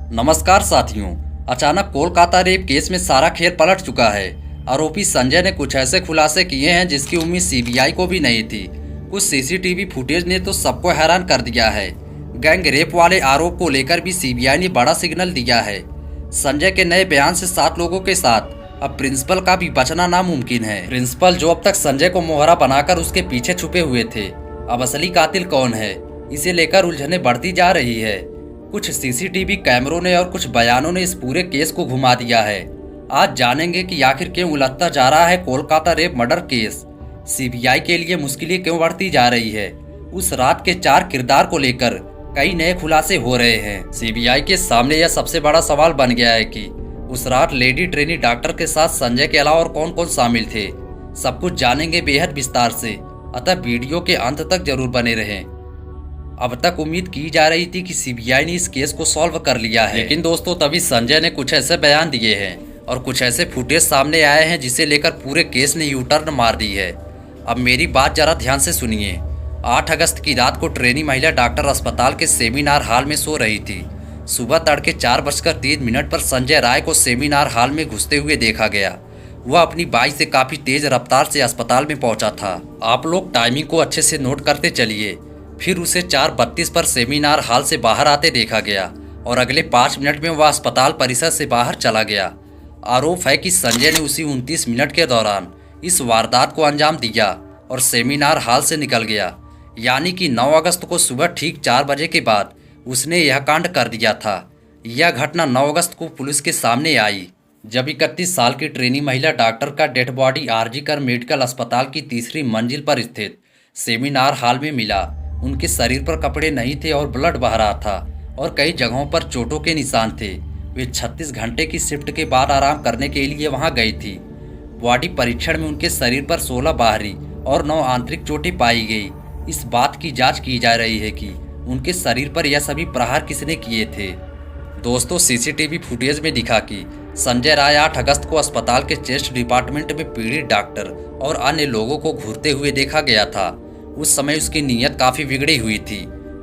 नमस्कार साथियों। अचानक कोलकाता रेप केस में सारा खेल पलट चुका है। आरोपी संजय ने कुछ ऐसे खुलासे किए हैं जिसकी उम्मीद सीबीआई को भी नहीं थी। कुछ सीसीटीवी फुटेज ने तो सबको हैरान कर दिया है। गैंग रेप वाले आरोप को लेकर भी सीबीआई ने बड़ा सिग्नल दिया है। संजय के नए बयान से 7 लोगों के साथ अब प्रिंसिपल का भी बचना नामुमकिन है। प्रिंसिपल जो अब तक संजय को मोहरा बनाकर उसके पीछे छुपे हुए थे, अब असली कातिल कौन है, इसे लेकर उलझनें बढ़ती जा रही है। कुछ सीसीटीवी कैमरों ने और कुछ बयानों ने इस पूरे केस को घुमा दिया है। आज जानेंगे कि आखिर क्यों उलझता जा रहा है Kolkata rape murder case. CBI के लिए मुश्किलें क्यों बढ़ती जा रही है। उस रात के 4 किरदार को लेकर कई नए खुलासे हो रहे हैं। सीबीआई के सामने यह सबसे बड़ा सवाल बन गया है कि उस रात लेडी ट्रेनी डॉक्टर के साथ संजय के अलावा और कौन कौन शामिल थे। सब कुछ जानेंगे बेहद विस्तार से, अतः वीडियो के अंत तक जरूर बने रहें। अब तक उम्मीद की जा रही थी कि सीबीआई ने इस केस को सॉल्व कर लिया है, लेकिन दोस्तों तभी संजय ने कुछ ऐसे बयान दिए हैं और कुछ ऐसे फुटेज सामने आए हैं जिसे लेकर पूरे केस ने यू टर्न मार दी है। अब मेरी बात जरा ध्यान से सुनिए। 8 अगस्त की रात को ट्रेनी महिला डॉक्टर अस्पताल के सेमिनार हॉल में सो रही थी। सुबह तड़के 4:03 पर संजय राय को सेमिनार हॉल में घुसते हुए देखा गया। वह अपनी बाइक से काफी तेज रफ्तार से अस्पताल में पहुंचा था। आप लोग टाइमिंग को अच्छे से नोट करते चलिए। फिर उसे 4:32 पर सेमिनार हॉल से बाहर आते देखा गया और अगले 5 मिनट में वह अस्पताल परिसर से बाहर चला गया। आरोप है कि संजय ने उसी 29 मिनट के दौरान इस वारदात को अंजाम दिया और सेमिनार हॉल से निकल गया। यानी कि 9 अगस्त को सुबह ठीक 4 बजे के बाद उसने यह कांड कर दिया था। यह घटना 9 अगस्त को पुलिस के सामने आई, जब 31 साल की ट्रेनी महिला डॉक्टर का डेड बॉडी आरजी कर मेडिकल अस्पताल की तीसरी मंजिल पर स्थित सेमिनार हॉल में मिला। उनके शरीर पर कपड़े नहीं थे और ब्लड बह रहा था और कई जगहों पर चोटों के निशान थे। वे 36 घंटे की शिफ्ट के बाद आराम करने के लिए वहां गई थी। बॉडी परीक्षण में उनके शरीर पर 16 बाहरी और 9 आंतरिक चोटें पाई गई। इस बात की जांच की जा रही है कि उनके शरीर पर यह सभी प्रहार किसने किए थे। दोस्तों सीसीटीवी फुटेज में दिखा कि संजय राय 8 अगस्त को अस्पताल के चेस्ट डिपार्टमेंट में पीड़ित डॉक्टर और अन्य लोगों को घूरते हुए देखा गया था। उस समय उसकी नीयत काफी बिगड़ी हुई थी।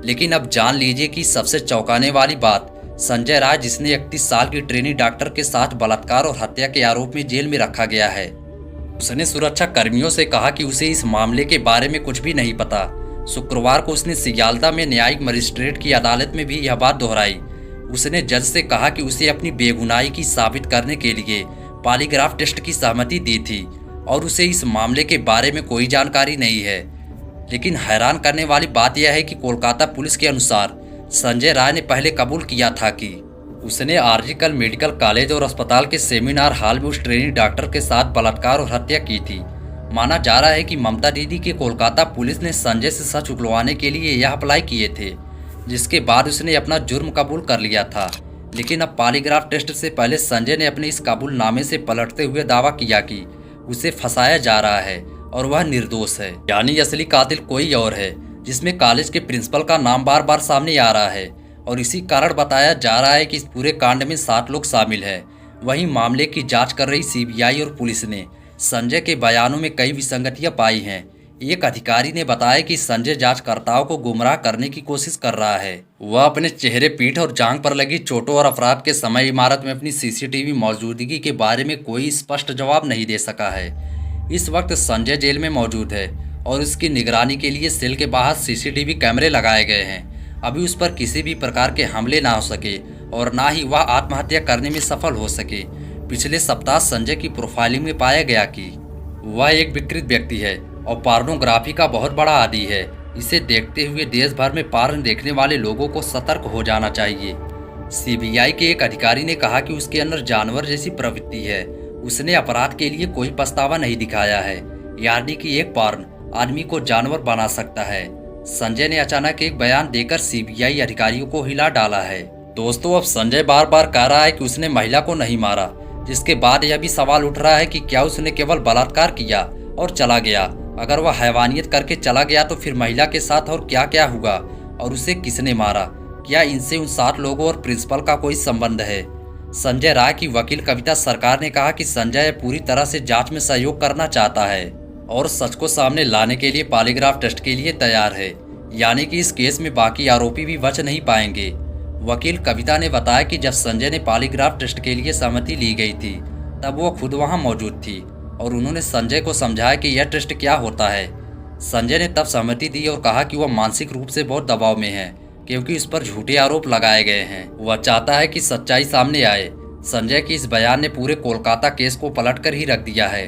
लेकिन अब जान लीजिए कि सबसे चौंकाने वाली बात, संजय राय जिसने 31 साल की ट्रेनी डॉक्टर के साथ बलात्कार और हत्या के आरोप में जेल में रखा गया है, उसने सुरक्षा कर्मियों से कहा कि उसे इस मामले के बारे में कुछ भी नहीं पता। शुक्रवार को उसने सियालदा में न्यायिक मजिस्ट्रेट की अदालत में भी यह बात दोहराई। उसने जज से कहा कि उसे अपनी बेगुनाही की साबित करने के लिए पॉलीग्राफ टेस्ट की सहमति दी थी और उसे इस मामले के बारे में कोई जानकारी नहीं है। लेकिन हैरान करने वाली बात यह है कि कोलकाता पुलिस के अनुसार संजय राय ने पहले कबूल किया था कि उसने आरजीकर मेडिकल कॉलेज और अस्पताल के सेमिनार हॉल में उस ट्रेनी डॉक्टर के साथ बलात्कार और हत्या की थी। माना जा रहा है कि ममता दीदी के कोलकाता पुलिस ने संजय से सच उगलवाने के लिए यह अप्लाई किए थे, जिसके बाद उसने अपना जुर्म कबूल कर लिया था। लेकिन अब पॉलीग्राफ टेस्ट से पहले संजय ने अपने इस कबूलनामे से पलटते हुए दावा किया कि उसे फंसाया जा रहा है और वह निर्दोष है। यानी असली कातिल कोई और है, जिसमें कॉलेज के प्रिंसिपल का नाम बार बार सामने आ रहा है और इसी कारण बताया जा रहा है कि इस पूरे कांड में 7 लोग शामिल हैं। वहीं मामले की जांच कर रही सीबीआई और पुलिस ने संजय के बयानों में कई विसंगतियां पाई हैं। एक अधिकारी ने बताया कि संजय जांचकर्ताओं को गुमराह करने की कोशिश कर रहा है। वह अपने चेहरे, पीठ और जांघ पर लगी चोटों और अपराध के समय इमारत में अपनी सीसीटीवी मौजूदगी के बारे में कोई स्पष्ट जवाब नहीं दे सका है। इस वक्त संजय जेल में मौजूद है और उसकी निगरानी के लिए सेल के बाहर सीसीटीवी कैमरे लगाए गए हैं। अभी उस पर किसी भी प्रकार के हमले ना हो सके और ना ही वह आत्महत्या करने में सफल हो सके। पिछले सप्ताह संजय की प्रोफाइलिंग में पाया गया कि वह एक विकृत व्यक्ति है और पोर्नोग्राफी का बहुत बड़ा आदी है। इसे देखते हुए देश भर में पोर्न देखने वाले लोगों को सतर्क हो जाना चाहिए। सीबीआई के एक अधिकारी ने कहा कि उसके अंदर जानवर जैसी प्रवृत्ति है। उसने अपराध के लिए कोई पछतावा नहीं दिखाया है, यानी कि एक पोर्न आदमी को जानवर बना सकता है। संजय ने अचानक एक बयान देकर सीबीआई अधिकारियों को हिला डाला है। दोस्तों अब संजय बार बार कह रहा है कि उसने महिला को नहीं मारा, जिसके बाद यह भी सवाल उठ रहा है कि क्या उसने केवल बलात्कार किया और चला गया। अगर वह हैवानियत करके चला गया तो फिर महिला के साथ और क्या क्या हुआ और उसे किसने मारा। क्या इनसे उन 7 लोगों और प्रिंसिपल का कोई संबंध है। संजय राय की वकील कविता सरकार ने कहा कि संजय पूरी तरह से जांच में सहयोग करना चाहता है और सच को सामने लाने के लिए पॉलीग्राफ टेस्ट के लिए तैयार है। यानी कि इस केस में बाकी आरोपी भी बच नहीं पाएंगे। वकील कविता ने बताया कि जब संजय ने पॉलीग्राफ टेस्ट के लिए सहमति ली गई थी तब वो खुद वहां मौजूद थी और उन्होंने संजय को समझाया कि यह टेस्ट क्या होता है। संजय ने तब सहमति दी और कहा कि वह मानसिक रूप से बहुत दबाव में है क्योंकि उस पर झूठे आरोप लगाए गए हैं। वह चाहता है कि सच्चाई सामने आए। संजय के इस बयान ने पूरे कोलकाता केस को पलट कर ही रख दिया है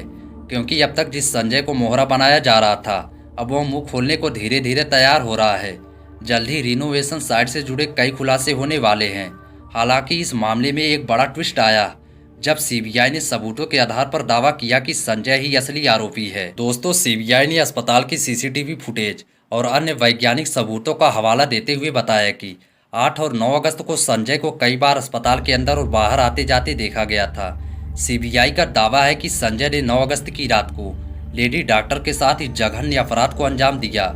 क्योंकि अब तक जिस संजय को मोहरा बनाया जा रहा था अब वह मुंह खोलने को धीरे धीरे तैयार हो रहा है। जल्द ही रिनोवेशन साइट से जुड़े कई खुलासे होने वाले हैं। हालांकि इस मामले में एक बड़ा ट्विस्ट आया जब सीबीआई ने सबूतों के आधार पर दावा किया कि संजय ही असली आरोपी है। दोस्तों, सीबीआई ने अस्पताल की सीसीटीवी फुटेज और अन्य वैज्ञानिक सबूतों का हवाला देते हुए बताया कि 8 और 9 अगस्त को संजय को कई बार अस्पताल के अंदर और बाहर आते जाते देखा गया था। सीबीआई का दावा है कि संजय ने 9 अगस्त की रात को लेडी डॉक्टर के साथ इस जघन्य अपराध को अंजाम दिया,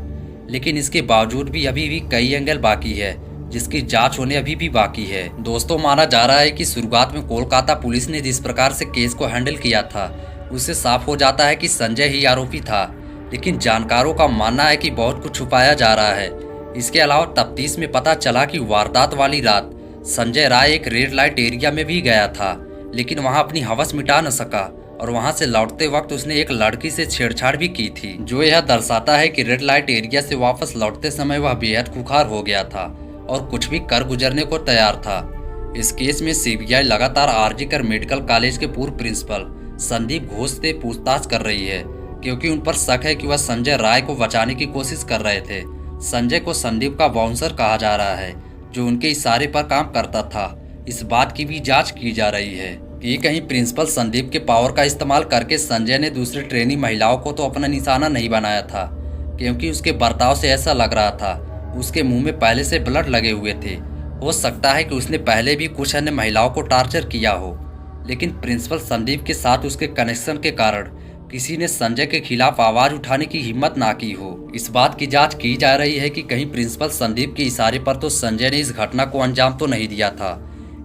लेकिन इसके बावजूद भी अभी भी कई एंगल बाकी है जिसकी जांच होने अभी भी बाकी है। दोस्तों, माना जा रहा है कि शुरुआत में कोलकाता पुलिस ने जिस प्रकार से केस को हैंडल किया था उससे साफ हो जाता है कि संजय ही आरोपी था, लेकिन जानकारों का मानना है कि बहुत कुछ छुपाया जा रहा है। इसके अलावा तफ्तीश में पता चला कि वारदात वाली रात संजय राय एक रेड लाइट एरिया में भी गया था, लेकिन वहां अपनी हवस मिटा न सका और वहां से लौटते वक्त उसने एक लड़की से छेड़छाड़ भी की थी, जो यह दर्शाता है कि रेड लाइट एरिया से वापस लौटते समय वह बेहद खुखार हो गया था और कुछ भी कर गुजरने को तैयार था। इस केस में सीबीआई लगातार आरजीकर मेडिकल कॉलेज के पूर्व प्रिंसिपल संदीप घोष से पूछताछ कर रही है क्योंकि उन पर शक है कि वह संजय राय को बचाने की कोशिश कर रहे थे। संजय को संदीप का बाउंसर कहा जा रहा है जो उनके इशारे पर काम करता था। इस बात की भी जांच की जा रही है कि कहीं प्रिंसिपल संदीप के पावर का इस्तेमाल करके संजय ने दूसरी ट्रेनी महिलाओं को तो अपना निशाना नहीं बनाया था, क्योंकि उसके बर्ताव से ऐसा लग रहा था उसके मुंह में पहले से ब्लड लगे हुए थे। हो सकता है कि उसने पहले भी कुछ अन्य महिलाओं को टार्चर किया हो, लेकिन प्रिंसिपल संदीप के साथ उसके कनेक्शन के कारण किसी ने संजय के खिलाफ आवाज उठाने की हिम्मत ना की हो। इस बात की जांच की जा रही है कि कहीं प्रिंसिपल संदीप के इशारे पर तो संजय ने इस घटना को अंजाम तो नहीं दिया था।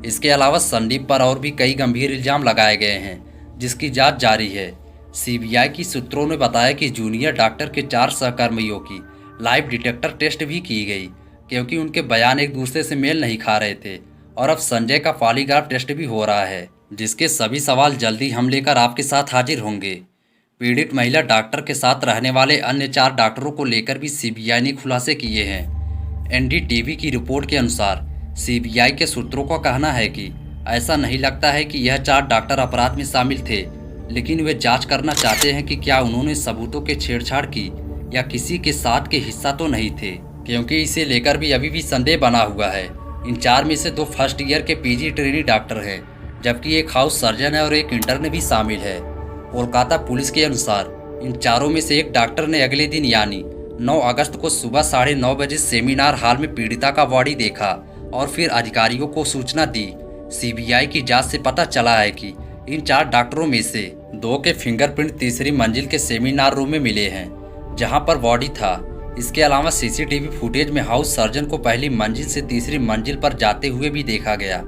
इसके अलावा संदीप पर और भी कई गंभीर इल्जाम लगाए गए हैं जिसकी जांच जारी है। सीबीआई की सूत्रों ने बताया कि जूनियर डॉक्टर के 4 सहकर्मियों की लाइव डिटेक्टर टेस्ट भी की गई क्योंकि उनके बयान एक दूसरे से मेल नहीं खा रहे थे और अब संजय का पॉलीग्राफ टेस्ट भी हो रहा है, जिसके सभी सवाल जल्दी हम लेकर आपके साथ हाजिर होंगे। पीड़ित महिला डॉक्टर के साथ रहने वाले अन्य 4 डॉक्टरों को लेकर भी सीबीआई ने खुलासे किए हैं। एनडीटीवी की रिपोर्ट के अनुसार सीबीआई के सूत्रों का कहना है कि ऐसा नहीं लगता है कि यह 4 डॉक्टर अपराध में शामिल थे, लेकिन वे जांच करना चाहते हैं कि क्या उन्होंने सबूतों के छेड़छाड़ की या किसी के साथ के हिस्सा तो नहीं थे, क्योंकि इसे लेकर भी अभी भी संदेह बना हुआ है। इन 4 में से 2 फर्स्ट ईयर के पीजी ट्रेनी डॉक्टर हैं, जबकि एक हाउस सर्जन है और एक इंटर्न भी शामिल है। कोलकाता पुलिस के अनुसार इन चारों में से एक डॉक्टर ने अगले दिन यानी 9 अगस्त को सुबह 9:30 बजे सेमिनार हॉल में पीड़िता का बॉडी देखा और फिर अधिकारियों को सूचना दी। सीबीआई की जांच से पता चला है कि इन 4 डॉक्टरों में से 2 के फिंगरप्रिंट तीसरी मंजिल के सेमिनार रूम में मिले हैं जहां पर बॉडी था। इसके अलावा सीसीटीवी फुटेज में हाउस सर्जन को पहली मंजिल से तीसरी मंजिल पर जाते हुए भी देखा गया।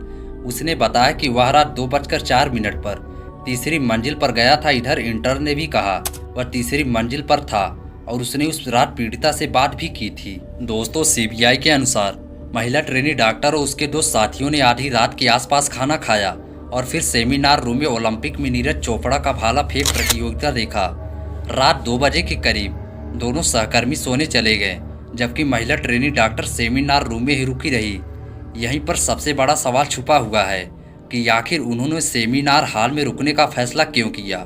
उसने बताया कि वह रात 2:04 पर तीसरी मंजिल पर गया था। इधर इंटर्न ने भी कहा वह तीसरी मंजिल पर था और उसने उस रात पीड़िता से बात भी की थी। दोस्तों, सीबीआई के अनुसार महिला ट्रेनी डॉक्टर और उसके 2 साथियों ने आधी रात के आसपास खाना खाया और फिर सेमिनार रूम में ओलंपिक में नीरज चोपड़ा का भाला फेंक प्रतियोगिता देखा। रात 2 बजे के करीब दोनों सहकर्मी सोने चले गए, जबकि महिला ट्रेनी डॉक्टर सेमिनार रूम में ही रुकी रही। यहीं पर सबसे बड़ा सवाल छुपा हुआ है कि आखिर उन्होंने सेमिनार हॉल में रुकने का फैसला क्यों किया,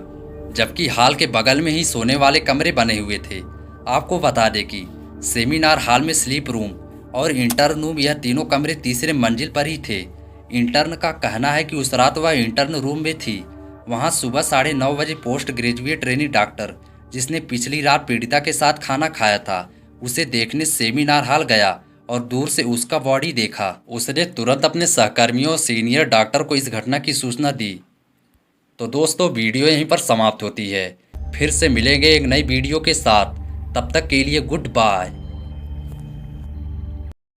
जबकि हॉल के बगल में ही सोने वाले कमरे बने हुए थे। आपको बता दें कि सेमिनार हॉल में स्लीप रूम और इंटर्न रूम, यह तीनों कमरे तीसरे मंजिल पर ही थे। इंटर्न का कहना है कि उस रात वह इंटर्न रूम में थी। वहां सुबह 9:30 बजे पोस्ट ग्रेजुएट ट्रेनी डॉक्टर जिसने पिछली रात पीड़िता के साथ खाना खाया था उसे देखने सेमिनार हॉल गया और दूर से उसका बॉडी देखा। उसने तुरंत अपने सहकर्मियों और सीनियर डॉक्टर को इस घटना की सूचना दी। तो दोस्तों, वीडियो यहीं पर समाप्त होती है। फिर से मिलेंगे एक नई वीडियो के साथ। तब तक के लिए गुड बाय।